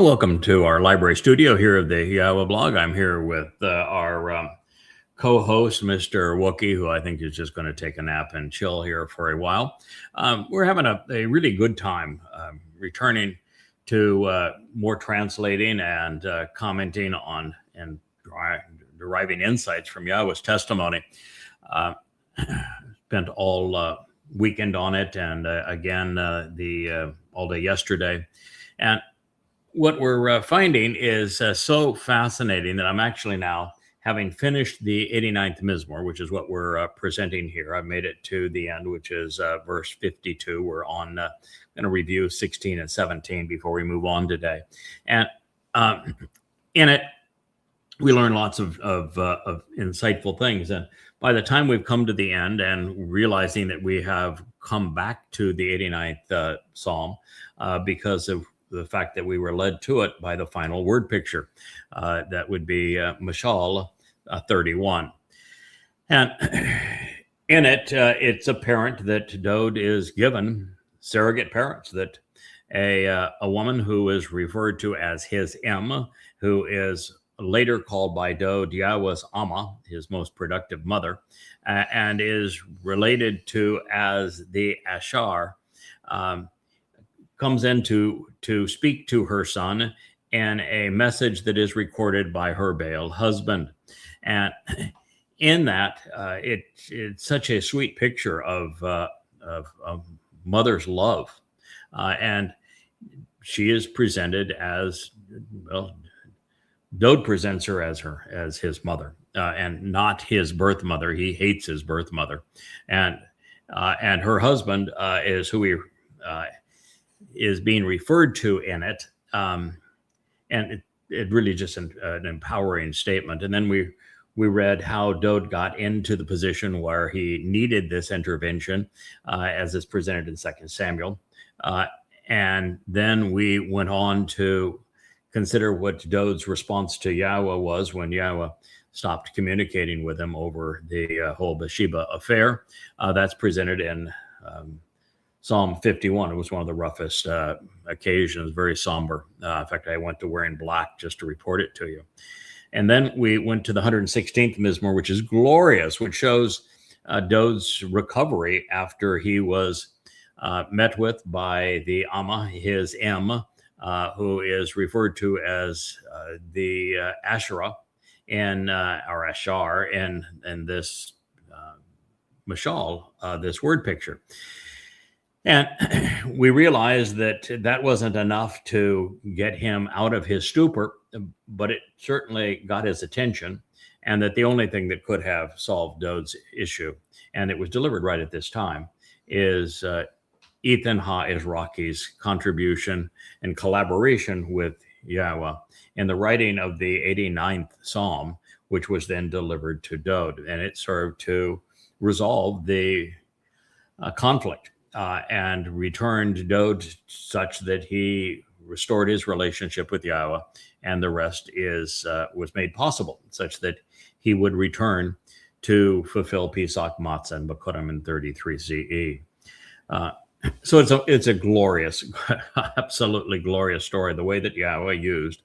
Welcome to our library studio here at the Yahweh blog. I'm here with our co-host, Mr. Wookie, who I think is just going to take a nap and chill here for a while. We're having a really good time returning to more translating and commenting on and deriving insights from Yahweh's testimony. Uh, Spent all weekend on it, and again the all day yesterday. And what we're finding is so fascinating that I'm actually now, having finished the 89th Mizmor, which is what we're presenting here. I've made it to the end, which is verse 52. We're on going to review 16 and 17 before we move on today. And in it, we learn lots of insightful things. And by the time we've come to the end and realizing that we have come back to the 89th Psalm because of the fact that we were led to it by the final word picture. That would be Mashal 31. And in it, it's apparent that Dode is given surrogate parents, that a woman who is referred to as his who is later called by Dode Yahweh's Amma, his most productive mother, and is related to as the Ashar, comes in to speak to her son in a message that is recorded by her Baal husband. And in that, it's such a sweet picture of mother's love. And she is presented as, well, Dode presents her as his mother, and not his birth mother. He hates his birth mother. And her husband is who he is being referred to in it. And it really just an empowering statement. And then we read how Dode got into the position where he needed this intervention, as is presented in 2 Samuel. And then we went on to consider what Dode's response to Yahweh was when Yahweh stopped communicating with him over the whole Bathsheba affair. That's presented in Psalm 51. It was one of the roughest occasions, very somber. In fact, I went to wearing black just to report it to you. And then we went to the 116th Mizmor, which is glorious, which shows Dode's recovery after he was met with by the Amma, his who is referred to as the Asherah or Ashar in this Mashal, this word picture. And we realized that wasn't enough to get him out of his stupor, but it certainly got his attention, and that the only thing that could have solved Dode's issue, and it was delivered right at this time, is Ethan Ha-Izraki's contribution and collaboration with Yahweh in the writing of the 89th Psalm, which was then delivered to Dode. And it served to resolve the conflict. And returned Dode such that he restored his relationship with Yahweh, and the rest was made possible, such that he would return to fulfill Pesach Matzah and Bekurim in 33 CE. So it's a glorious, absolutely glorious story, the way that Yahweh used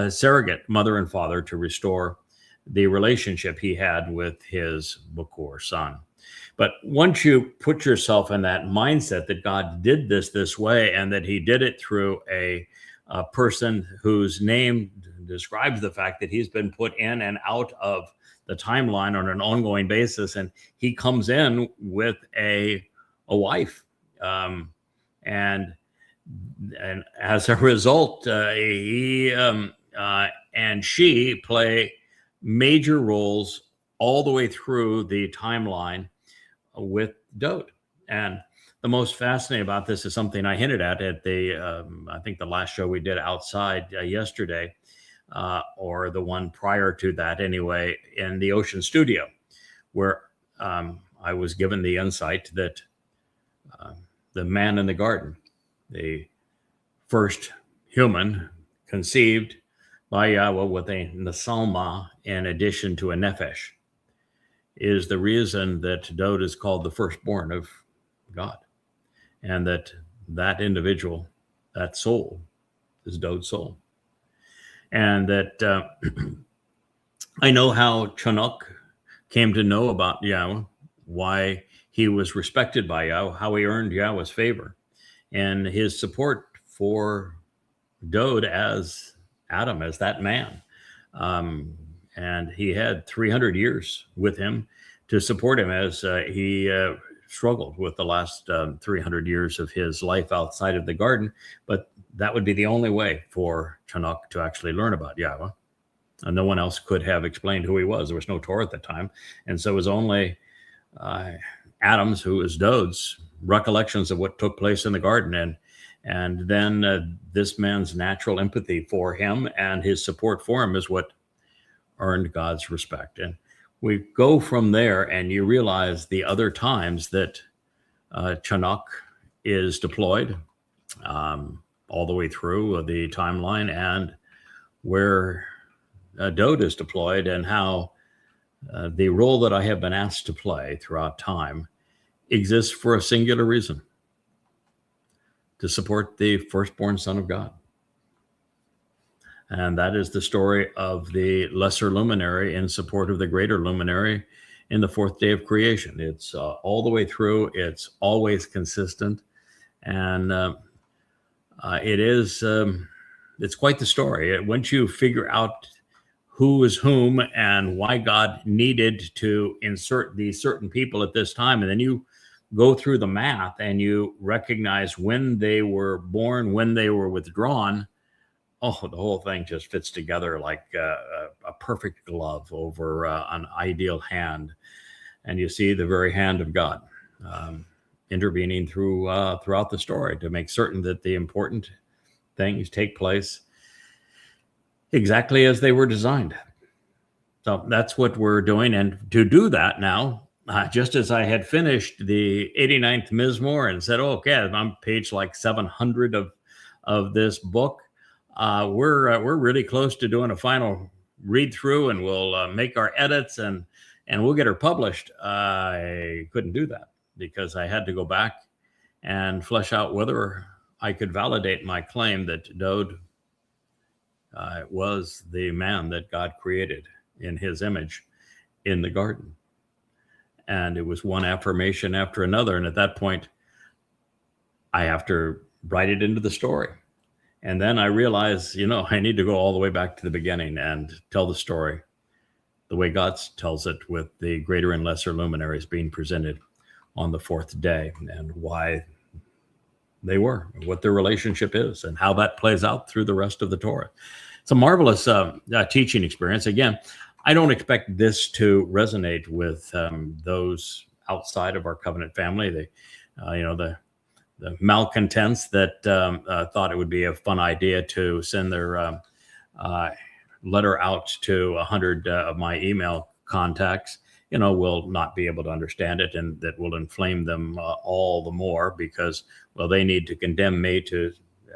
surrogate mother and father to restore the relationship he had with his Bukor son. But once you put yourself in that mindset that God did this way, and that he did it through a person whose name describes the fact that he's been put in and out of the timeline on an ongoing basis, and he comes in with a wife, and as a result, he and she play major roles all the way through the timeline with Dode. And the most fascinating about this is something I hinted at the I think the last show we did outside yesterday, or the one prior to that anyway, in the Ocean Studio, where I was given the insight that the man in the garden, the first human conceived by Yahweh with a Nesalma in addition to a Nefesh, is the reason that Dode is called the firstborn of God. And that individual, that soul, his Dode's soul. And that I know how Chanuk came to know about Yahweh, why he was respected by Yahweh, how he earned Yahweh's favor, and his support for Dode as Adam, as that man. And he had 300 years with him to support him as he struggled with the last 300 years of his life outside of the garden. But that would be the only way for Chanuk to actually learn about Yahweh. And no one else could have explained who he was. There was no Torah at the time. And so it was only Adam's, who was Dode's, recollections of what took place in the garden. And then this man's natural empathy for him and his support for him is what earned God's respect. And we go from there, and you realize the other times that Chanuk is deployed all the way through the timeline, and where Dode is deployed, and how the role that I have been asked to play throughout time exists for a singular reason: to support the firstborn Son of God. And that is the story of the lesser luminary in support of the greater luminary in the fourth day of creation. It's all the way through. It's always consistent. And it's quite the story. Once you figure out who is whom and why God needed to insert these certain people at this time, and then you go through the math and you recognize when they were born, when they were withdrawn, the whole thing just fits together like a perfect glove over an ideal hand. And you see the very hand of God intervening throughout the story to make certain that the important things take place exactly as they were designed. So that's what we're doing. And to do that now, just as I had finished the 89th Mizmor and said, okay, I'm on page like 700 of this book, we're really close to doing a final read through, and we'll make our edits and we'll get her published. I couldn't do that because I had to go back and flesh out whether I could validate my claim that Dode was the man that God created in his image in the garden. And it was one affirmation after another. And at that point, I have to write it into the story. And then I realize, I need to go all the way back to the beginning and tell the story the way God tells it, with the greater and lesser luminaries being presented on the fourth day, and why they were, what their relationship is, and how that plays out through the rest of the Torah. It's a marvelous teaching experience. Again, I don't expect this to resonate with those outside of our covenant family. The malcontents that thought it would be a fun idea to send their letter out to 100 of my email contacts, will not be able to understand it, and that will inflame them all the more because, well, they need to condemn me to,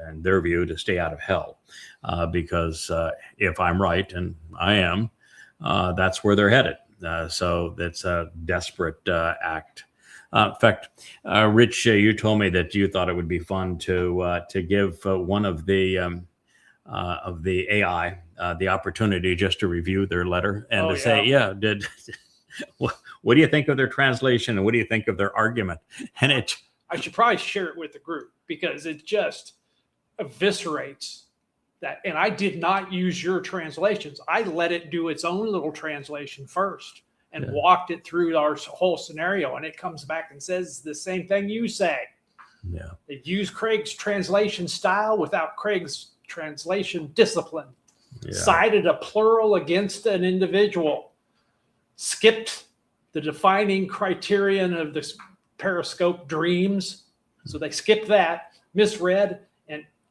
in their view, to stay out of hell. Because if I'm right, and I am, that's where they're headed. So it's a desperate act. In fact, Rich, you told me that you thought it would be fun to give one of the AI the opportunity just to review their letter and say, what do you think of their translation, and what do you think of their argument? And I should probably share it with the group because it just eviscerates that. And I did not use your translations. I let it do its own little translation first and walked it through our whole scenario. And it comes back and says the same thing you say. Yeah. They used Craig's translation style without Craig's translation discipline. Yeah. Cited a plural against an individual. Skipped the defining criterion of the periscope dreams. So they skipped that, misread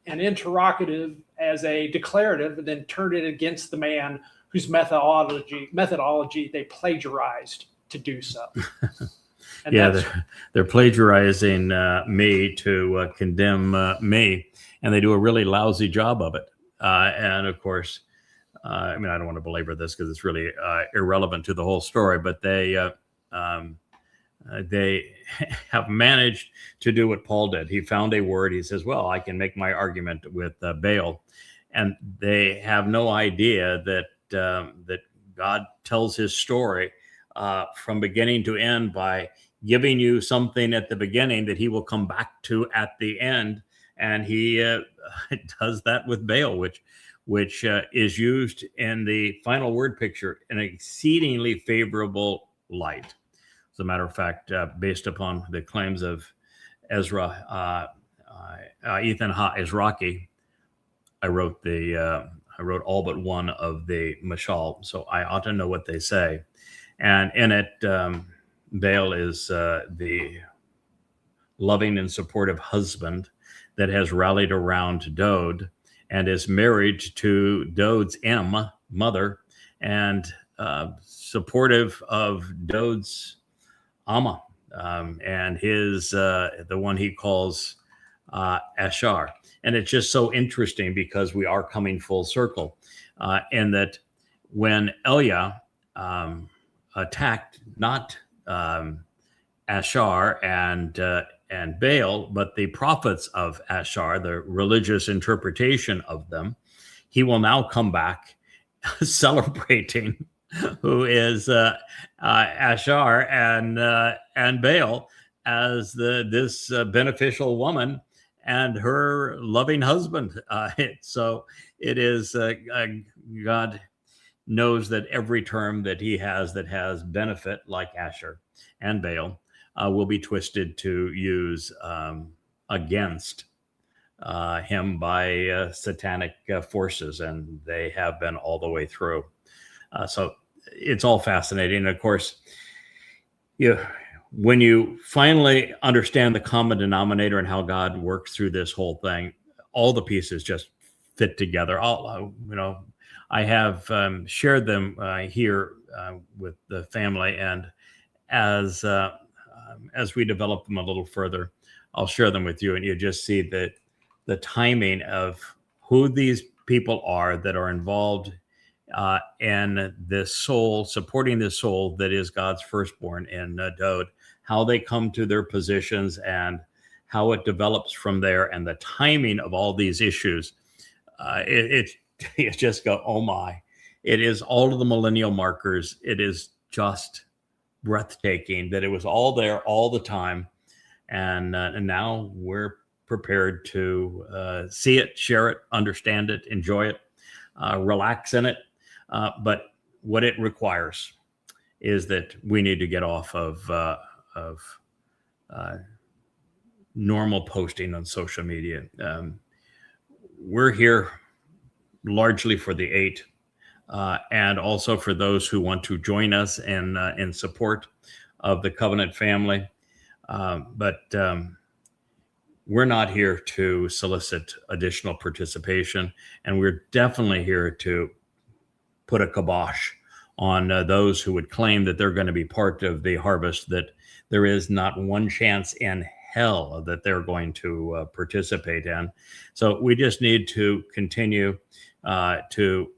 an interrogative as a declarative, and then turned it against the man whose methodology they plagiarized to do so. And they're plagiarizing me to condemn me, and they do a really lousy job of it. And of course, I don't want to belabor this because it's really irrelevant to the whole story, but they they have managed to do what Paul did. He found a word. He says, well, I can make my argument with Baal. And they have no idea that that God tells his story from beginning to end by giving you something at the beginning that he will come back to at the end. And he does that with Baal, which is used in the final word picture in an exceedingly favorable light. As a matter of fact, based upon the claims of Ezra, Ethan Ha-Ezraki, I wrote all but one of the mashal, so I ought to know what they say. And in it, Baal is the loving and supportive husband that has rallied around Dode and is married to Dode's mother, and supportive of Dode's Amma, and his the one he calls Ashar. And it's just so interesting because we are coming full circle, in that when Elia attacked not Ashar and Baal, but the prophets of Ashar, the religious interpretation of them, he will now come back celebrating who is Ashar and Baal as this beneficial woman and her loving husband. So it is God knows that every term that he has that has benefit, like Asher and Baal, will be twisted to use against him by satanic forces, and they have been all the way through. So it's all fascinating. And of course, when you finally understand the common denominator and how God works through this whole thing, all the pieces just fit together. I have shared them here with the family, and as we develop them a little further, I'll share them with you, and you just see the timing of who these people are that are involved in this soul, supporting this soul that is God's firstborn in Dode, how they come to their positions and how it develops from there, and the timing of all these issues. You just go, oh my, it is all of the millennial markers. It is just breathtaking that it was all there all the time. And now we're prepared to see it, share it, understand it, enjoy it, relax in it. But what it requires is that we need to get off of normal posting on social media. We're here largely for the 8, and also for those who want to join us in support of the covenant family. But we're not here to solicit additional participation, and we're definitely here to put a kibosh on those who would claim that they're going to be part of the harvest, that there is not one chance in hell that they're going to participate in. So we just need to continue to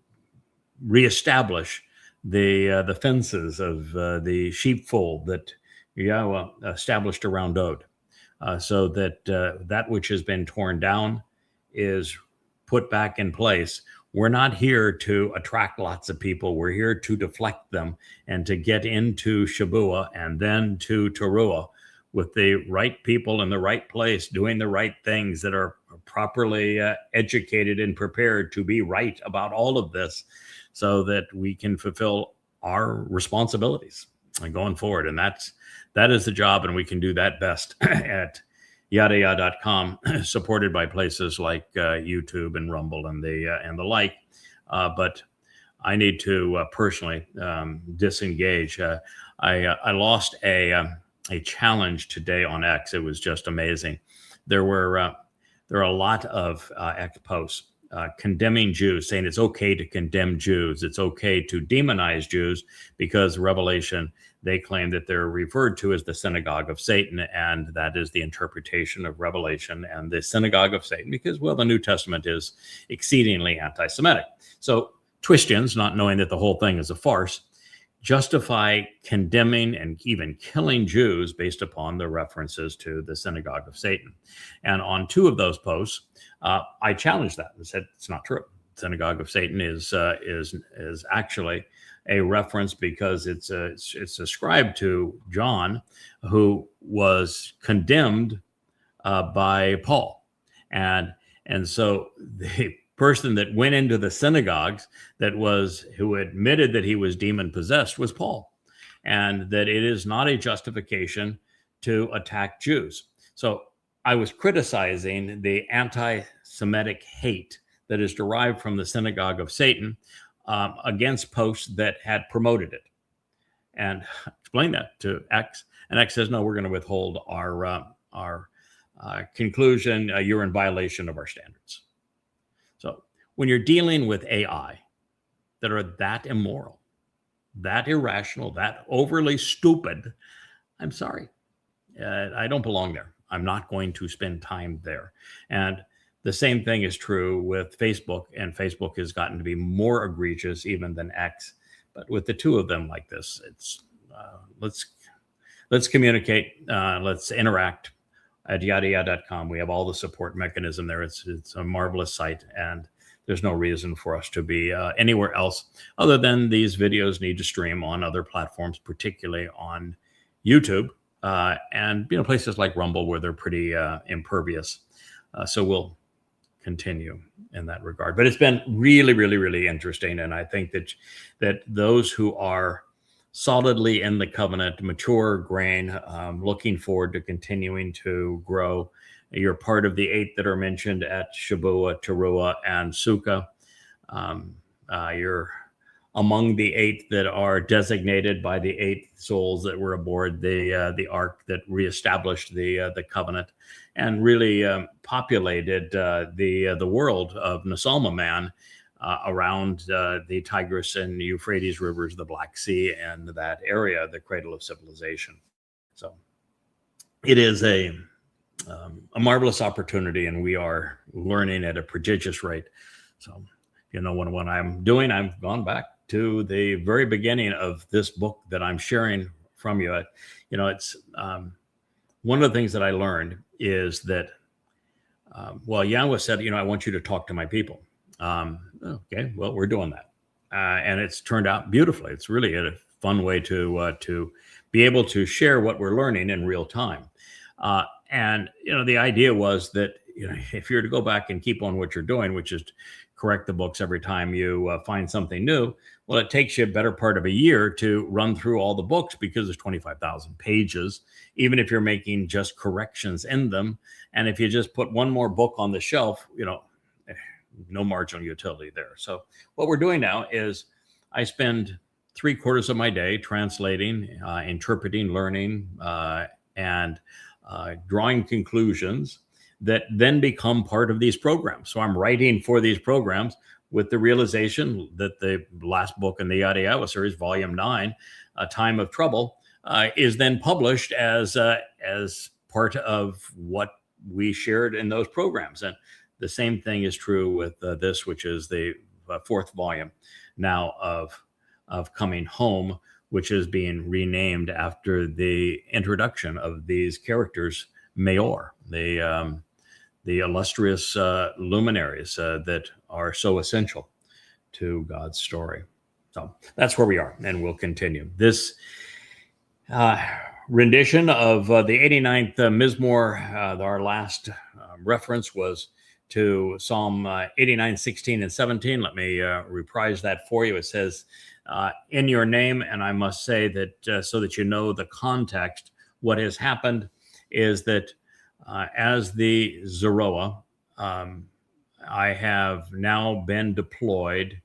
reestablish the fences of the sheepfold that Yahweh established around Dode, so that that which has been torn down is put back in place. We're not here to attract lots of people. We're here to deflect them and to get into shabuw'ah and then to taruw'ah with the right people in the right place, doing the right things, that are properly educated and prepared to be right about all of this, so that we can fulfill our responsibilities going forward. And that is the job, and we can do that best at yadaya.com, supported by places like YouTube and Rumble and the like. But I need to personally disengage. I lost a challenge today on X. It was just amazing. There are a lot of X posts condemning Jews, saying it's okay to condemn Jews. It's okay to demonize Jews because Revelation, they claim that they're referred to as the synagogue of Satan, and that is the interpretation of Revelation and the synagogue of Satan, because, well, the New Testament is exceedingly anti-Semitic. So Christians, not knowing that the whole thing is a farce, justify condemning and even killing Jews based upon the references to the synagogue of Satan. And on 2 of those posts, I challenged that and said it's not true. Synagogue of Satan is actually a reference because it's ascribed to John, who was condemned by Paul, and so the person that went into the synagogues who admitted that he was demon possessed was Paul, and that it is not a justification to attack Jews. So I was criticizing the anti-Semitic hate that is derived from the synagogue of Satan against posts that had promoted it, and explained that to X, and X says, no, we're going to withhold our conclusion. You're in violation of our standards. So when you're dealing with AI that are that immoral, that irrational, that overly stupid, I'm sorry, I don't belong there. I'm not going to spend time there. And the same thing is true with Facebook, and Facebook has gotten to be more egregious even than X. But with the 2 of them like this, it's let's communicate, let's interact at yadayah.com. We have all the support mechanism there. It's a marvelous site, and there's no reason for us to be anywhere else other than these videos need to stream on other platforms, particularly on YouTube and places like Rumble where they're pretty impervious. So we'll continue in that regard. But it's been really, really, really interesting, and I think that those who are solidly in the covenant, mature grain, looking forward to continuing to grow. You're part of the 8 that are mentioned at shabuw'ah, taruw'ah, and sukkah. You're among the 8 that are designated by the 8 souls that were aboard the ark that reestablished the covenant and really populated the world of Nesalma man around the Tigris and Euphrates rivers, the Black Sea, and that area, the cradle of civilization. So it is a marvelous opportunity, and we are learning at a prodigious rate. So, what I'm doing, I've gone back to the very beginning of this book that I'm sharing from you. It's one of the things that I learned is that, Yahweh said, I want you to talk to my people. Okay, well, we're doing that, and it's turned out beautifully. It's really a fun way to be able to share what we're learning in real time. And the idea was that if you're to go back and keep on what you're doing, which is correct the books every time you find something new, well, it takes you a better part of a year to run through all the books because there's 25,000 pages, even if you're making just corrections in them. And if you just put one more book on the shelf, no marginal utility there. So what we're doing now is I spend 3/4 of my day translating, interpreting, learning, and drawing conclusions that then become part of these programs. So I'm writing for these programs with the realization that the last book in the Yadayah series, Volume 9, A Time of Trouble, is then published as part of what we shared in those programs. And the same thing is true with this, which is the 4th volume now of Coming Home, which is being renamed after the introduction of these characters, Mayor, the illustrious luminaries that are so essential to God's story. So that's where we are, and we'll continue. This rendition of the 89th Mizmor, our last reference was to Psalm 89, 16, and 17. Let me reprise that for you. It says, in your name, and I must say that so that you know the context, what has happened is that as the Zeroah, I have now been deployed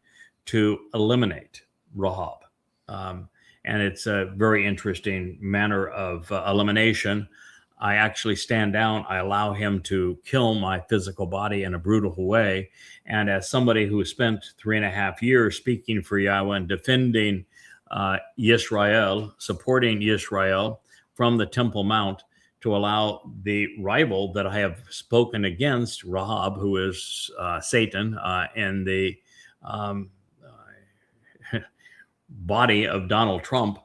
to eliminate Rahab. And it's a very interesting manner of elimination. I actually stand down. I allow him to kill my physical body in a brutal way. And as somebody who spent 3.5 years speaking for Yahweh and defending Yisrael, supporting Yisrael from the Temple Mount, to allow the rival that I have spoken against, Rahab, who is Satan, and the body of Donald Trump,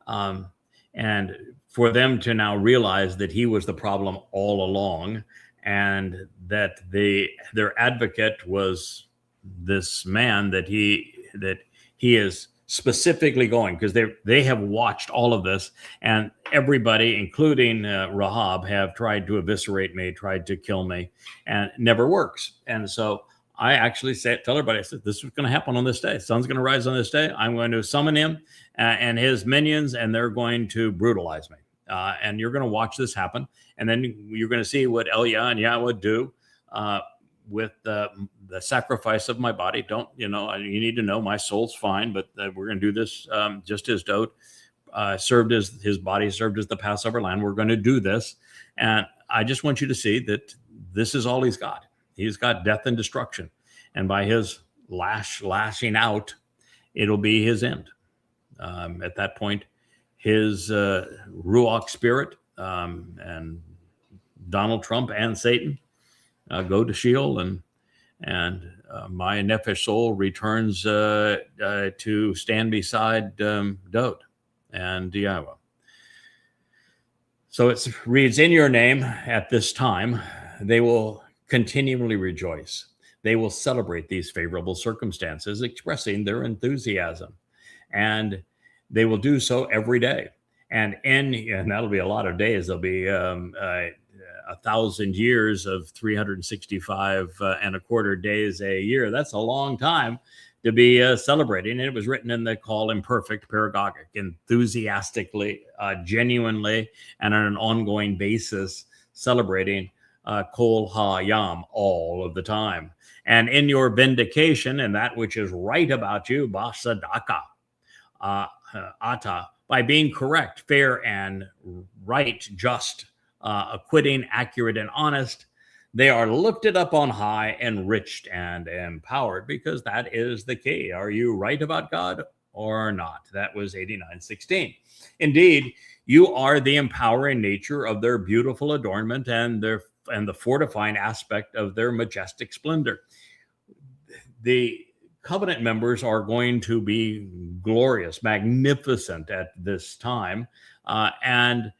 and for them to now realize that he was the problem all along, and that their advocate was this man that he is specifically going, because they have watched all of this, and everybody, including Rahab, have tried to eviscerate me, tried to kill me, and it never works. And so I actually tell everybody, I said, this is going to happen on this day. Sun's going to rise on this day. I'm going to summon him and his minions, and they're going to brutalize me. And you're going to watch this happen. And then you're going to see what Elia and Yahweh do with the sacrifice of my body. You need to know my soul's fine, but we're going to do this just as Dode served as his body served as the Passover lamb. We're going to do this. And I just want you to see that this is all he's got. He's got death and destruction. And by his lashing out, it'll be his end. At that point, his Ruach spirit and Donald Trump and Satan go to Sheol, and my Nefesh soul returns to stand beside Dode and Yahweh. So it reads, in your name at this time, they will continually rejoice. They will celebrate these favorable circumstances, expressing their enthusiasm. And they will do so every day. And that'll be a lot of days. There'll be 1,000 years of 365 and a quarter days a year. That's a long time to be celebrating. And it was written in the call imperfect, paragogic, enthusiastically, genuinely, and on an ongoing basis, celebrating kol ha-yam all of the time. And in your vindication and that which is right about you, basadaka, ata, by being correct, fair, and right, just, acquitting, accurate, and honest, they are lifted up on high, enriched, and empowered, because that is the key. Are you right about God or not? That was 89:16. Indeed, you are the empowering nature of their beautiful adornment and the fortifying aspect of their majestic splendor. The covenant members are going to be glorious, magnificent at this time, and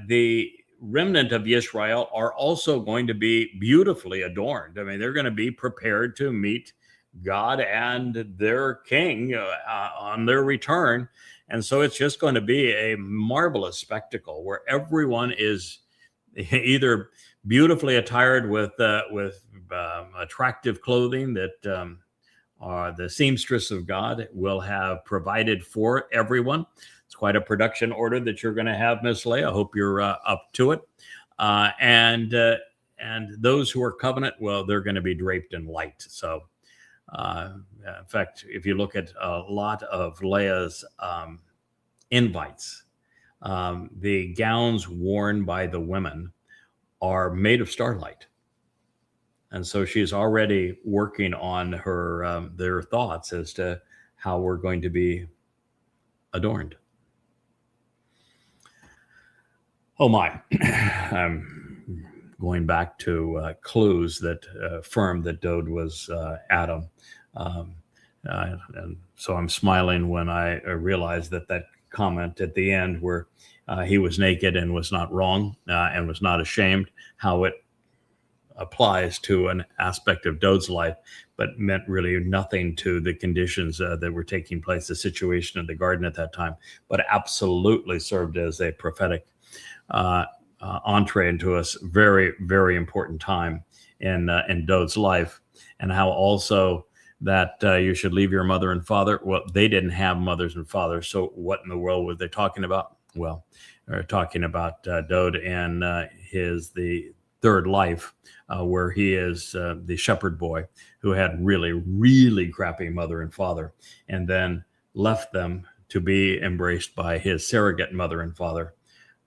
the remnant of Israel are also going to be beautifully adorned. I mean, they're going to be prepared to meet God and their king on their return. And so it's just going to be a marvelous spectacle where everyone is either beautifully attired with attractive clothing that the seamstress of God will have provided for everyone. It's quite a production order that you're going to have, Miss Leigh. I hope you're up to it. And those who are covenant, well, they're going to be draped in light. So, in fact, if you look at a lot of Leah's invites, the gowns worn by the women are made of starlight. And so she's already working on her their thoughts as to how we're going to be adorned. Oh my, I'm going back to clues that affirm that Dode was Adam. And so I'm smiling when I realize that comment at the end where he was naked and was not wrong and was not ashamed, how it applies to an aspect of Dode's life, but meant really nothing to the conditions that were taking place, the situation in the garden at that time, but absolutely served as a prophetic entree into a very, very important time in Dode's life, and how also that you should leave your mother and father. Well, they didn't have mothers and fathers, so what in the world were they talking about? Well, they're talking about Dode and the third life, where he is the shepherd boy who had really, really crappy mother and father, and then left them to be embraced by his surrogate mother and father,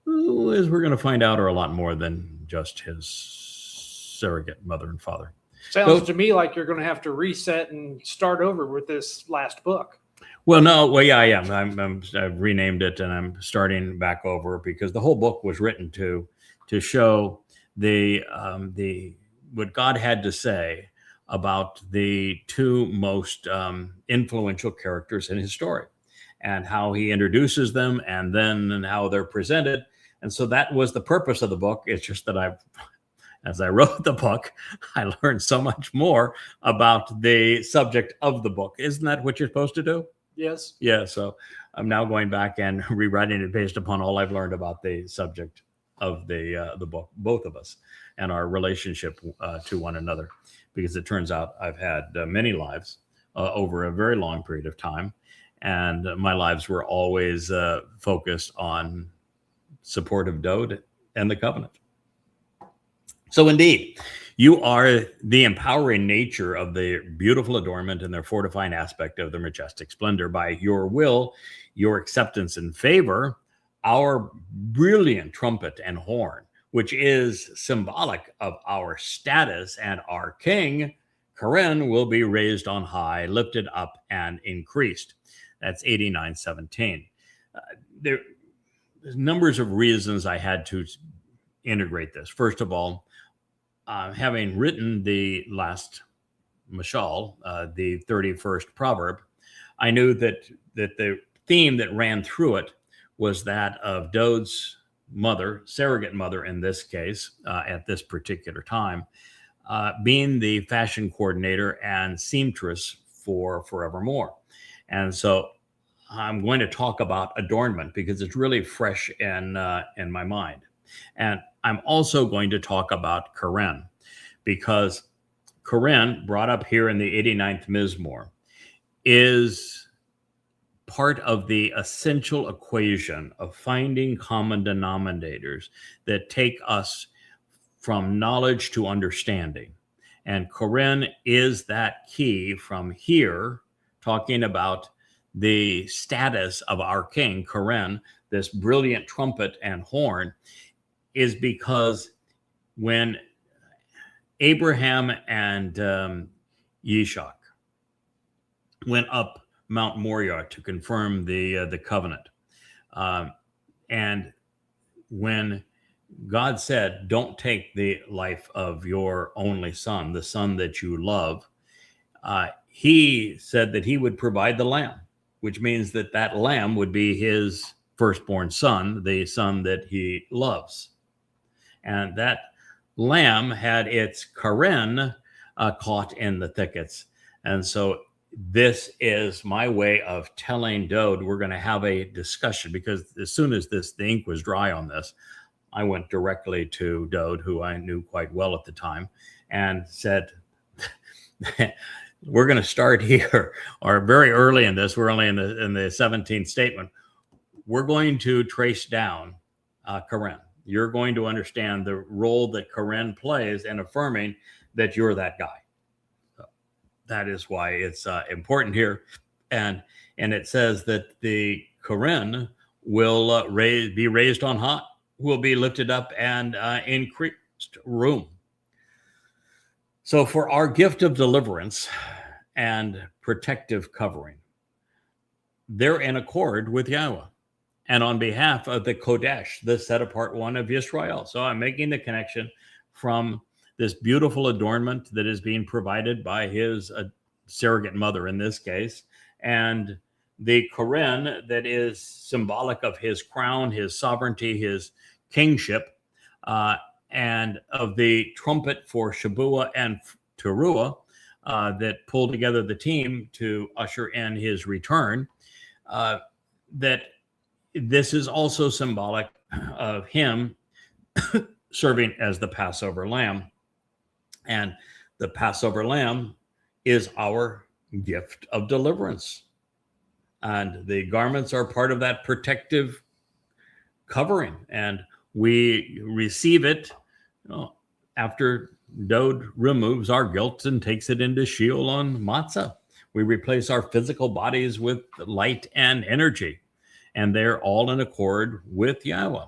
who, as we're going to find out, are a lot more than just his surrogate mother and father. Sounds to me like you're going to have to reset and start over with this last book. Well, no, well, yeah, I am. I've renamed it, and I'm starting back over because the whole book was written to show the what God had to say about the two most influential characters in his story. and how he introduces them and then how they're presented. And so that was the purpose of the book. It's just that as I wrote the book, I learned so much more about the subject of the book. Isn't that what you're supposed to do? Yes. Yeah. So I'm now going back and rewriting it based upon all I've learned about the subject of the book, both of us, and our relationship to one another. Because it turns out I've had many lives over a very long period of time, and my lives were always focused on support of Dode and the covenant. So indeed, you are the empowering nature of the beautiful adornment and their fortifying aspect of the majestic splendor. By your will, your acceptance and favor, our brilliant trumpet and horn, which is symbolic of our status and our king, Karen, will be raised on high, lifted up, and increased. That's 89:17. There's numbers of reasons I had to integrate this. First of all, having written the last mashal, the 31st proverb, I knew that the theme that ran through it was that of Dode's mother, surrogate mother in this case, at this particular time, being the fashion coordinator and seamstress for forevermore. And so I'm going to talk about adornment because it's really fresh in my mind. And I'm also going to talk about Karen, because Karen, brought up here in the 89th Mizmor, is part of the essential equation of finding common denominators that take us from knowledge to understanding. And Karen is that key from here, talking about the status of our king, Karen, this brilliant trumpet and horn, is because when Abraham and Yishak went up Mount Moriah to confirm the covenant, and when God said, "Don't take the life of your only son, the son that you love," he said that he would provide the lamb, which means that that lamb would be his firstborn son, the son that he loves. And that lamb had its Karen caught in the thickets. And so this is my way of telling Dode we're going to have a discussion, because as soon as the ink was dry on this, I went directly to Dode, who I knew quite well at the time, and said, we're going to start here, or very early in this, we're only in the 17th statement. We're going to trace down Karen. You're going to understand the role that Karen plays in affirming that you're that guy. So that is why it's important here. And it says that the Karen will be raised on high, will be lifted up and increased room. So for our gift of deliverance and protective covering, they're in accord with Yahweh, and on behalf of the Kodesh, the set apart one of Israel. So I'm making the connection from this beautiful adornment that is being provided by his surrogate mother in this case, and the Karen that is symbolic of his crown, his sovereignty, his kingship, and of the trumpet for shabuw'ah and taruw'ah that pull together the team to usher in his return, that this is also symbolic of him serving as the Passover lamb. And the Passover lamb is our gift of deliverance. And the garments are part of that protective covering. And we receive it after Dode removes our guilt and takes it into Sheol on Matzah. We replace our physical bodies with light and energy. And they're all in accord with Yahweh,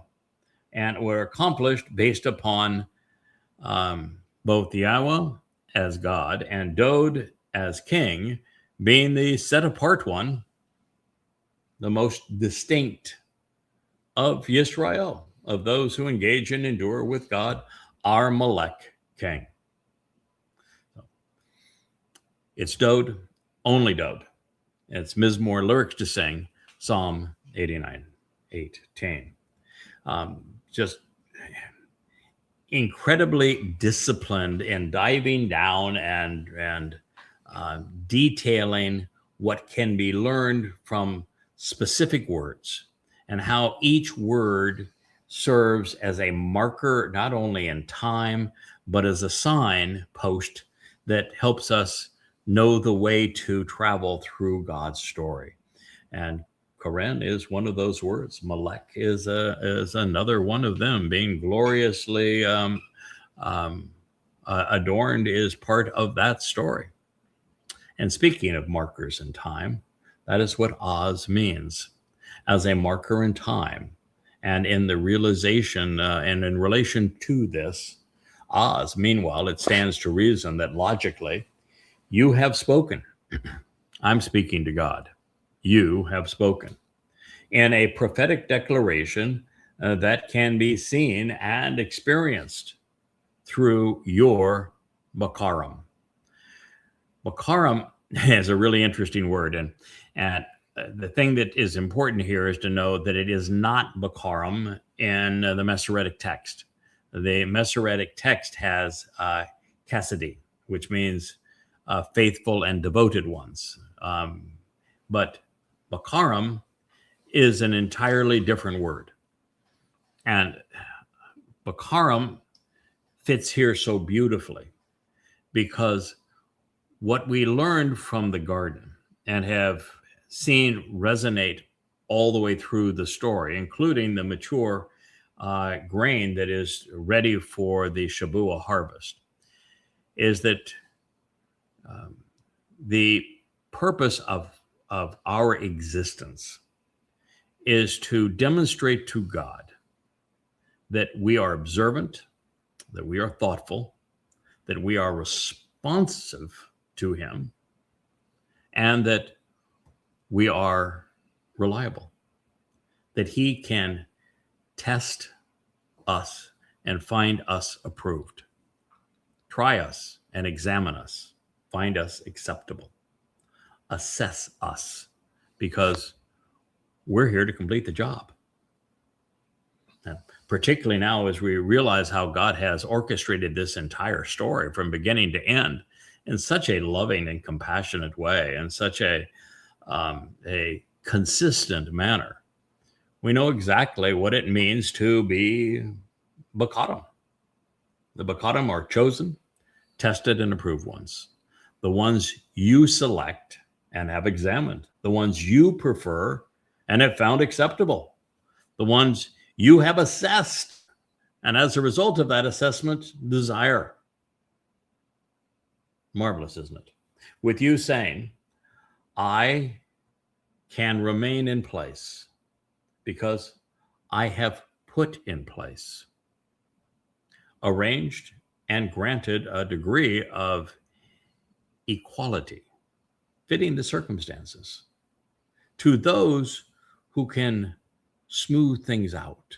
and were accomplished based upon both Yahweh as God and Dode as king, being the set apart one, the most distinct of Yisrael, of those who engage and endure with God, our Melech king. It's Dode, only Dode. It's Mizmor lyrics to sing, Psalm 89, 8, 10. Just incredibly disciplined in diving down and detailing what can be learned from specific words and how each word serves as a marker, not only in time, but as a signpost that helps us know the way to travel through God's story. And Karen is one of those words. Malek is another one of them. Being gloriously adorned is part of that story. And speaking of markers in time, that is what Oz means, as a marker in time. And in the realization and in relation to this, Oz, meanwhile, it stands to reason that logically, you have spoken. I'm speaking to God. You have spoken. In a prophetic declaration that can be seen and experienced through your Bakarim. Bakarim is a really interesting word. And the thing that is important here is to know that it is not Bakarim in the Masoretic text. The Masoretic text has Chastity, which means faithful and devoted ones. But Bakarim is an entirely different word. And Bakarim fits here so beautifully because what we learned from the garden and have seen resonate all the way through the story, including the mature grain that is ready for the shabuw'ah harvest, is that the purpose of our existence is to demonstrate to God that we are observant, that we are thoughtful, that we are responsive to him, and that we are reliable, that he can test us and find us approved, try us and examine us, find us acceptable, assess us, because we're here to complete the job. And particularly now, as we realize how God has orchestrated this entire story from beginning to end in such a loving and compassionate way, and such a consistent manner, we know exactly what it means to be Bakarim. The Bakarim are chosen, tested, and approved ones. The ones you select and have examined. The ones you prefer and have found acceptable. The ones you have assessed, and as a result of that assessment, desire. Marvelous, isn't it? With you saying, I can remain in place because I have put in place, arranged and granted a degree of equality, fitting the circumstances, to those who can smooth things out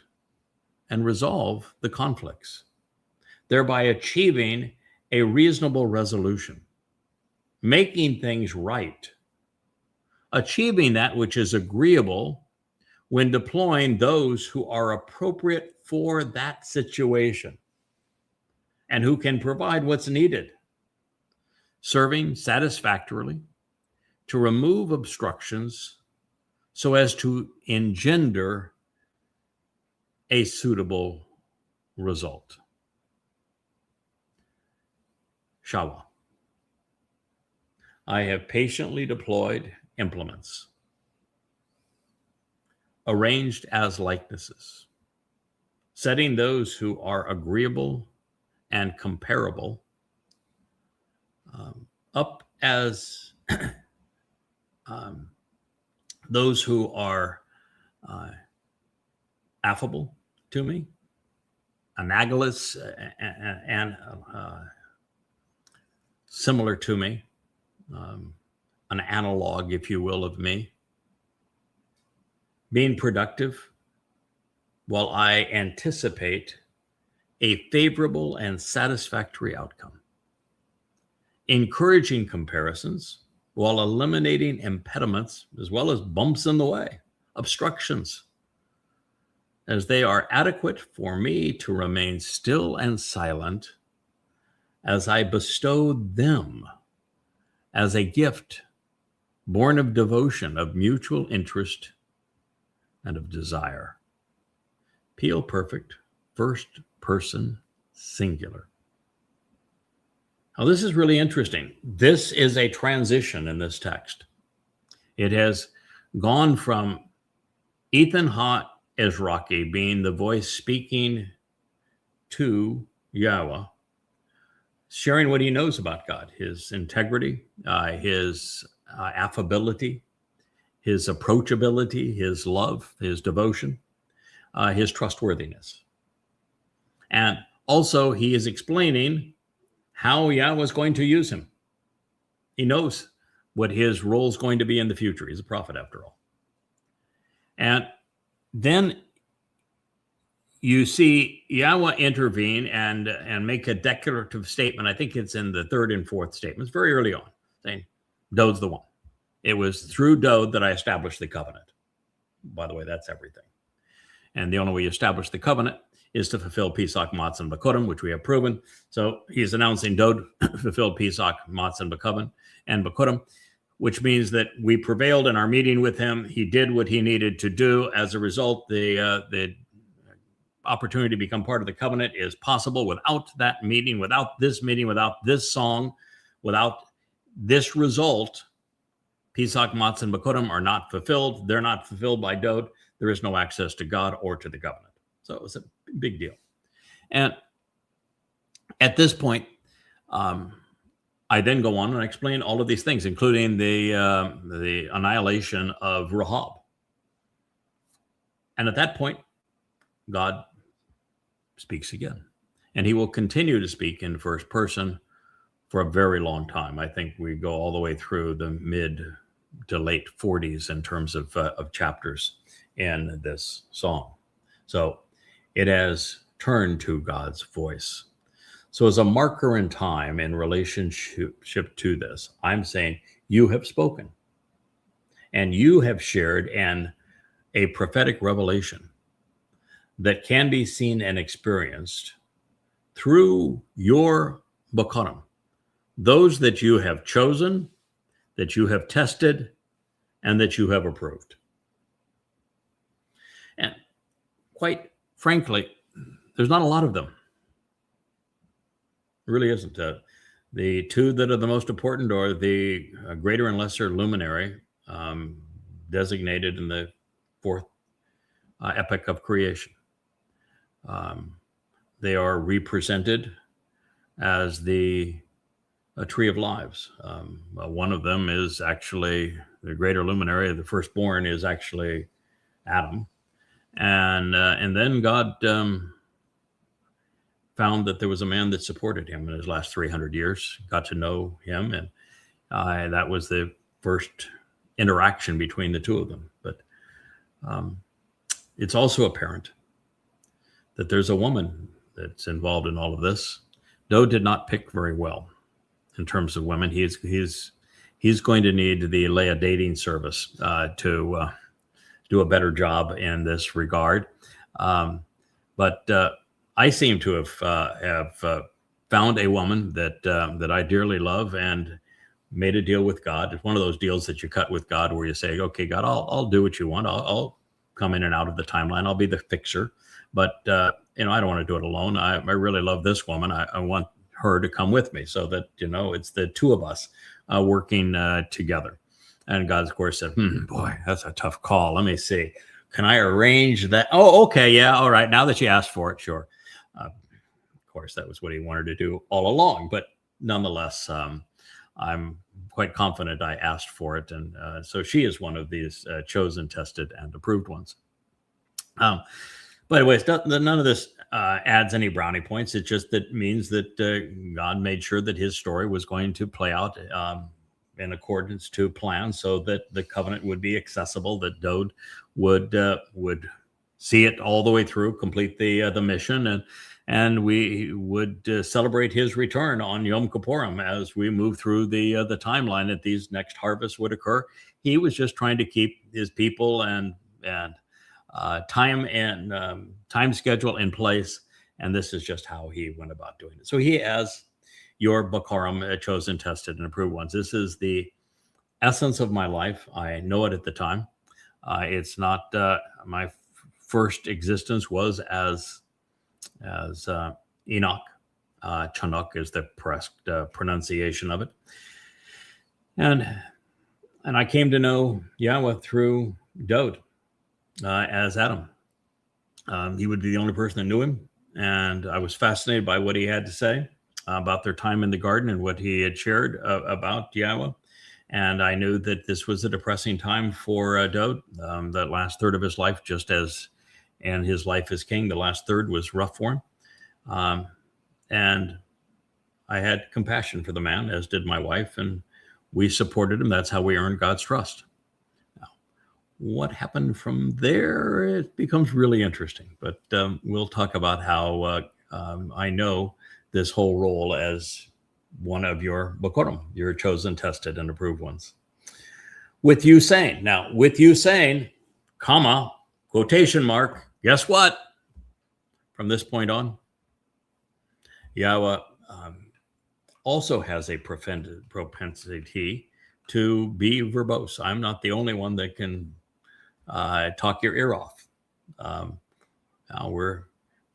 and resolve the conflicts, thereby achieving a reasonable resolution, making things right, achieving that which is agreeable when deploying those who are appropriate for that situation and who can provide what's needed, serving satisfactorily to remove obstructions so as to engender a suitable result. Shabuw'ah. I have patiently deployed implements, arranged as likenesses, setting those who are agreeable and comparable up as those who are affable to me, analogous and similar to me, an analog, if you will, of me, being productive while I anticipate a favorable and satisfactory outcome, encouraging comparisons while eliminating impediments as well as bumps in the way, obstructions, as they are adequate for me to remain still and silent as I bestowed them as a gift born of devotion, of mutual interest, and of desire. Peel perfect, first person singular. Now, this is really interesting. This is a transition in this text. It has gone from Ethan Ha Ezraki being the voice speaking to Yahweh, sharing what he knows about God, his integrity, his affability, his approachability, his love, his devotion, his trustworthiness. And also he is explaining how Yahweh is going to use him. He knows what his role is going to be in the future. He's a prophet after all. And then you see Yahweh intervene and make a declarative statement. I think it's in the third and fourth statements, very early on, saying, Dod's the one. It was through Dod that I established the covenant. By the way, that's everything. And the only way you establish the covenant is to fulfill Pesach, Matzah, and Bekurim, which we have proven. So he's announcing Dod fulfilled Pesach, Matzah, and Bekurim, which means that we prevailed in our meeting with him. He did what he needed to do. As a result, the opportunity to become part of the covenant is possible. Without that meeting, without this song, without this result, Pesach, Matzah, and Bekurim are not fulfilled. They're not fulfilled by Dod. There is no access to God or to the covenant. So it was a big deal. And at this point, I then go on and explain all of these things, including the annihilation of Rahab. And at that point, God speaks again. And he will continue to speak in first person for a very long time. I think we go all the way through the mid to late 40s in terms of chapters in this song. So it has turned to God's voice. So as a marker in time in relationship to this, I'm saying you have spoken and you have shared a prophetic revelation that can be seen and experienced through your Bekurim, those that you have chosen, that you have tested, and that you have approved. And quite frankly, there's not a lot of them. It really isn't. The two that are the most important are the greater and lesser luminary, designated in the fourth epoch of creation. They are represented as the tree of lives. One of them is actually the greater luminary. The firstborn is actually Adam, and then God found that there was a man that supported him in his last 300 years. Got to know him, and that was the first interaction between the two of them. But it's also apparent that there's a woman that's involved in all of this. Dod did not pick very well in terms of women. He's going to need the Leah dating service to do a better job in this regard. But I seem to have found a woman that I dearly love and made a deal with God. It's one of those deals that you cut with God where you say, okay, God, I'll do what you want. I'll come in and out of the timeline. I'll be the fixer. But, I don't want to do it alone. I really love this woman. I want her to come with me so that, it's the two of us working together. And God, of course, said, boy, that's a tough call. Let me see. Can I arrange that? Oh, okay. Yeah. All right. Now that you asked for it, sure. Of course, that was what he wanted to do all along. But nonetheless, I'm quite confident I asked for it. And so she is one of these chosen, tested, and approved ones. By the way, none of this adds any brownie points. It just means that God made sure that his story was going to play out in accordance to plan, so that the covenant would be accessible, that Dod would see it all the way through, complete the mission, and we would celebrate his return on Yom Kippurim as we move through the timeline that these next harvests would occur. He was just trying to keep his people and and time schedule in place. And this is just how he went about doing it. So he has your Bakarim, chosen, tested, and approved ones. This is the essence of my life. I know it at the time. It's not my first existence was as Enoch. Chanuk is the pronunciation of it. And I came to know Yahweh through Dode as Adam. He would be the only person that knew him. And I was fascinated by what he had to say about their time in the garden and what he had shared about Yahweh. And I knew that this was a depressing time for Dode. That last third of his life, just as in his life as king, the last third was rough for him. And I had compassion for the man, as did my wife, and we supported him. That's how we earned God's trust. Now, what happened from there, it becomes really interesting. But we'll talk about how I know this whole role as one of your Bokorim, your chosen, tested, and approved ones. With you saying, comma, quotation mark, guess what? From this point on, Yahweh also has a propensity to be verbose. I'm not the only one that can talk your ear off. Now we're